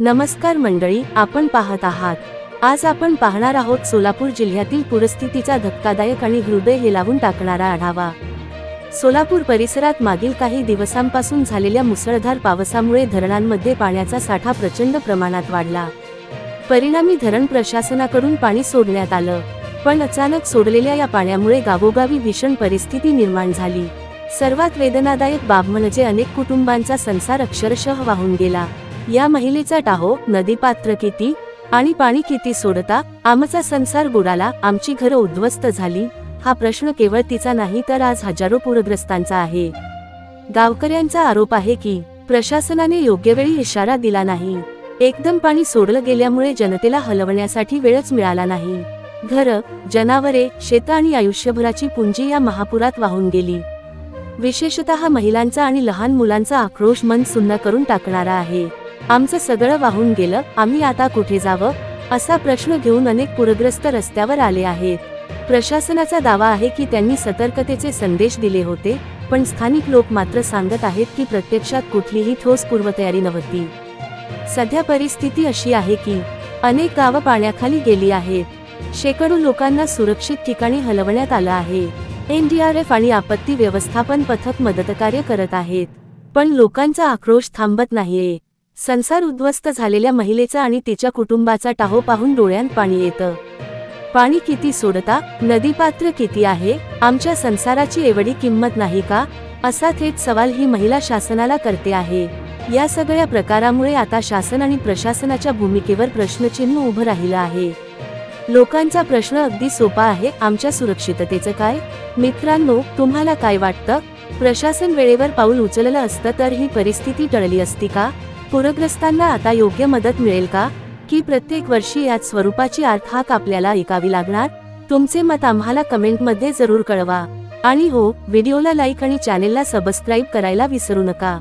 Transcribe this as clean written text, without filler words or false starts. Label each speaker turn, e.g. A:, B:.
A: नमस्कार मंडळी, आपण पाहत आहात। आज आपण पाहणार आहोत सोलापूर जिल्ह्यातील पूरस्थितीचा धक्कादायक आणि हृदय हेलावून टाकणारा आढावा। सोलापूर परिसरात मागील काही दिवसांपासून झालेल्या मुसळधार पावसामुळे धरणांमध्ये पाण्याचा साठा प्रचंड प्रमाणात वाढला। परिणामी धरण प्रशासनाकडून पाणी सोडण्यात आलं, पण अचानक सोडलेल्या या पाण्यामुळे गावोगावी भीषण परिस्थिती निर्माण झाली। सर्वात वेदनादायक बाब म्हणजे अनेक कुटुंबांचा संसार अक्षरशः वाहून गेला। या महिलेचा टाहो, नदीपात्र किती आणि पाणी किती सोडता आमचा संसार बुडाला, आमची घरं उद्ध्वस्त झाली, हा प्रश्न केवळ तिचा नाही तर आज हजारो पूरग्रस्तांचा आहे। गावकऱ्यांचा आरोप आहे की प्रशासनाने योग्य वेळी इशारा दिला नाही। एकदम पाणी सोडलं गेल्यामुळे जनतेला हलवण्यासाठी वेळच मिळाला नाही। घरं, जनावरे, शेतं आणि आयुष्यभराची पुंजी या महापुरात वाहून गेली। विशेषतः महिलांचा आणि लहान मुलांचा आक्रोश मन सुन्न करून टाकणारा आहे। आमचं सगळं वाहून गेलं, आम्ही आता कुठे जावं, असा प्रश्न घेऊन अनेक पूरग्रस्त रस्त्यावर आले आहेत। प्रशासनाचा दावा आहे की त्यांनी सतर्कतेचे संदेश दिले होते, पण स्थानिक लोक मात्र सांगत आहेत की प्रत्यक्षात कुठलीही ठोस पूर्वतयारी नव्हती। सध्या परिस्थिती अशी आहे की अनेक गावं पाण्याखाली गेली आहेत। शेकडो लोकांना सुरक्षित ठिकाणी हलवण्यात आलं आहे। NDRF आणि आपत्ती व्यवस्थापन पथक मदतकार्य करत आहेत, पण लोकांचा आक्रोश थांबत नाहीये। संसार उद्ध्वस्त झालेल्या महिलेचा आणि तिच्या कुटुंबाचा टाहो पाहून डोळ्यात पाणी येतं। पाणी किती सोडता, नदीपात्र किती आहे, आमच्या संसाराची एवढी किंमत नाही का, असा थेट सवाल ही महिला शासनाला करते आहे। या सगळ्या प्रकारामुळे आता शासन आणि प्रशासनाच्या भूमिकेवर प्रश्नचिन्ह उभं राहिलं आहे। लोकांचा प्रश्न अगदी सोपा आहे, आमच्या सुरक्षिततेचं काय? मित्रांनो, तुम्हाला काय वाटतं? प्रशासन वेळेवर पाऊल उचललं असतं तर ही परिस्थिती टळली असती का? पूरग्रस्तांना आता योग्य मदत मिळेल का, की प्रत्येक वर्षी याच स्वरूपाची अर्थहाक आपल्याला ऐकावी लागणार? तुमचे मत आम्हाला कमेंटमध्ये जरूर कळवा। आणि हो, व्हिडिओला लाईक आणि चॅनेलला सबस्क्राईब करायला विसरू नका।